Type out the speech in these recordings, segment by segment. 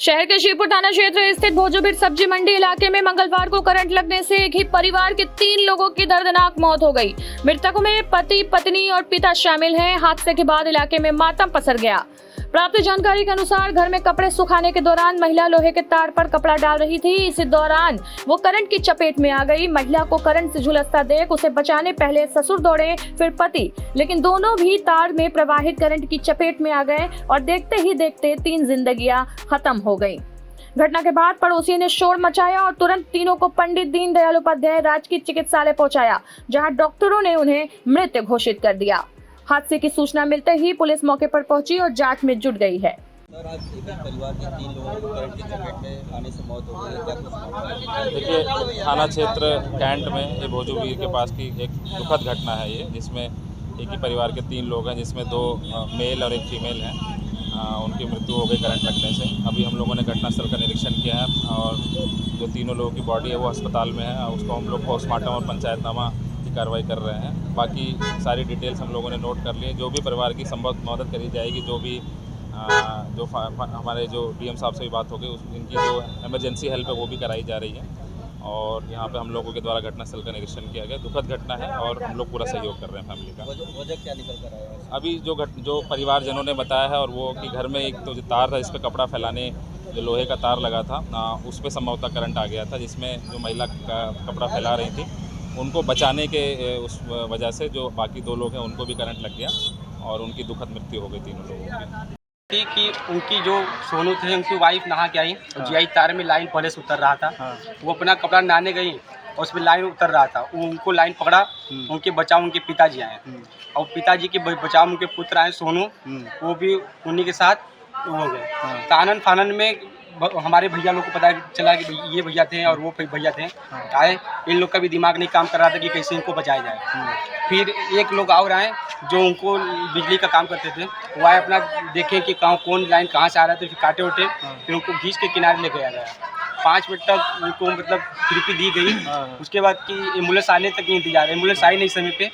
शहर के शिवपुर थाना क्षेत्र स्थित भोजोबीर सब्जी मंडी इलाके में मंगलवार को करंट लगने से एक ही परिवार के 3 लोगों की दर्दनाक मौत हो गई। मृतकों में पति, पत्नी और पिता शामिल हैं। हादसे के बाद इलाके में मातम पसर गया। प्राप्त जानकारी के अनुसार घर में कपड़े सुखाने के दौरान महिला लोहे के तार पर कपड़ा डाल रही थी। इसी दौरान वो करंट की चपेट में आ गई। महिला को करंट से झुलसता देख उसे बचाने पहले ससुर दौड़े, फिर पति, लेकिन दोनों भी तार में प्रवाहित करंट की चपेट में आ गए और देखते ही देखते 3 जिंदगियां खत्म हो गई। घटना के बाद पड़ोसियों ने शोर मचाया और तुरंत तीनों को पंडित दीनदयाल उपाध्याय राजकीय चिकित्सालय पहुंचाया, जहां डॉक्टरों ने उन्हें मृत घोषित कर दिया। हादसे की सूचना मिलते ही पुलिस मौके पर पहुंची और जांच में जुट गई है। सर, आज एक परिवार के 3 लोगों को करंट की चपेट में आने से मौत हो गई है। क्या कुछ मामला? देखिए, थाना क्षेत्र कैंट में ये भोजोबीर के पास की एक दुखद घटना है ये, जिसमें एक ही परिवार के 3 लोग हैं, जिसमें 2 मेल और 1 फीमेल हैं। उनकी मृत्यु हो गई करंट लगने से। अभी हम लोगों ने घटनास्थल का निरीक्षण किया है और जो तीनों लोगों की बॉडी है वो अस्पताल में है। उसको हम लोग पोस्टमार्टम और पंचायतनामा की कार्रवाई कर रहे हैं। बाकी सारी डिटेल्स हम लोगों ने नोट कर लिए। जो भी परिवार की संभव मदद करी जाएगी, जो भी हमारे जो डीएम साहब से भी बात हो गई, इनकी जो इमरजेंसी हेल्प है वो भी कराई जा रही है। और यहाँ पे हम लोगों के द्वारा घटनास्थल का निरीक्षण किया गया। दुखद घटना है और हम लोग पूरा सहयोग कर रहे हैं फैमिली का। वजह क्या निकल कर आया है? अभी जो परिवारजनों ने बताया है और वो कि घर में एक तो जो तार था, इस पर कपड़ा फैलाने जो लोहे का तार लगा था, उस पर संभवतः करंट आ गया था, जिसमें जो महिला का कपड़ा फैला रही थी उनको बचाने के उस वजह से जो बाकी 2 लोग हैं उनको भी करंट लग गया और उनकी दुखद मृत्यु हो गई तीनों लोगों की। कि उनकी जो सोनू थे, उनकी वाइफ नहा के आई। जीआई तार में लाइन पहले से उतर रहा था। वो अपना कपड़ा नहाने गई और उसमें लाइन उतर रहा था। वो उनको लाइन पकड़ा। उनके बचाव उनके पिताजी आए और पिताजी के बचाव उनके पुत्र आए सोनू, वो भी उन्हीं के साथ हो गए। तानन फानन में हमारे भैया लोग को पता चला कि ये भैया थे और वो भैया थे। आए, इन लोग का भी दिमाग नहीं काम कर रहा था कि कैसे इनको बचाया जाए। फिर एक लोग और आए जो उनको बिजली का काम करते थे। वो आए, अपना देखें कि कौन लाइन कहाँ से आ रहा था। फिर काटे उठे, फिर उनको घींच के किनारे लेके आ गया। 5 मिनट तक उनको मतलब थेरेपी दी गई। उसके बाद की एम्बुलेंस आने तक इंतजार, एम्बुलेंस आई नहीं समय पे।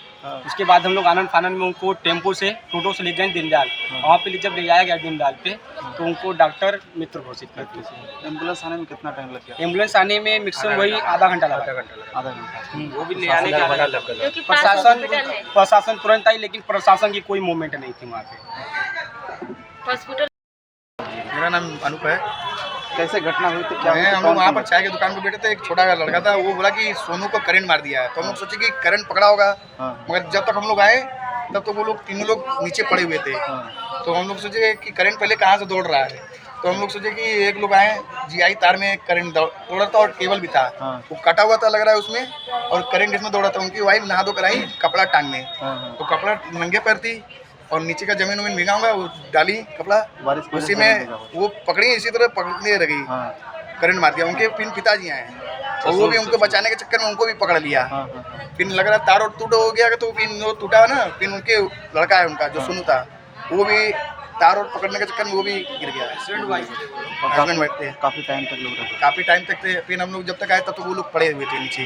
उसके बाद हम लोग आनंद फानन में उनको टेम्पो से, टोटो से ले गए दीनदयाल। वहाँ पे जब ले जाया गया दीनदयाल पे, तो उनको डॉक्टर मित्र घोषित कर दिया। एम्बुलेंस आने में कितना टाइम लग गया? एम्बुलेंस आने में मैक्सिमम वही आधा घंटा लगा। आधा घंटा। वो भी ले आने का आधा घंटा। प्रशासन तुरंत आई, लेकिन प्रशासन की कोई मूवमेंट नहीं थी वहाँ पे। मेरा नाम अनूप है। कैसे घटना हुई थी? क्या हम लोग वहाँ पर चाय की दुकान पर बैठे थे। एक छोटा लड़का था, वो बोला कि सोनू को करंट मार दिया है। तो हम लोग सोचे कि करंट पकड़ा होगा, मगर जब तक हम लोग आए तब तो वो लोग तीनों लोग नीचे पड़े हुए थे। तो हम लोग सोचे कि करंट पहले कहाँ से दौड़ रहा है। तो हम लोग सोचे कि एक लोग आए, जीआई तार में करंट दौड़ रहा था और केबल भी था। वो कटा हुआ था लग रहा है उसमें, और करंट इसमें दौड़ा था। उनकी वाइफ नहा धो कर आई कपड़ा टांगने, तो कपड़ा नंगे पैर थी और नीचे का जमीन वमीन भीगा हुआ, वो डाली कपड़ा, उसी में वो पकड़ी, इसी तरह पकड़ने लगी, करंट मार दिया। उनके फिर पिताजी आए और वो भी उनको बचाने के चक्कर में उनको भी पकड़ लिया। फिर लग रहा तार और टूटा हो गया, तो फिर वो टूटा ना, फिर उनके लड़का है उनका जो सोनू था, वो भी तार और पकड़ने के चक्कर में वो भी गिर गया। हस्बैंड वाइफ थे। काफी टाइम तक लोग रहे? काफी टाइम तक थे। फिर हम लोग जब तक आए तब तो वो लोग पड़े हुए थे नीचे।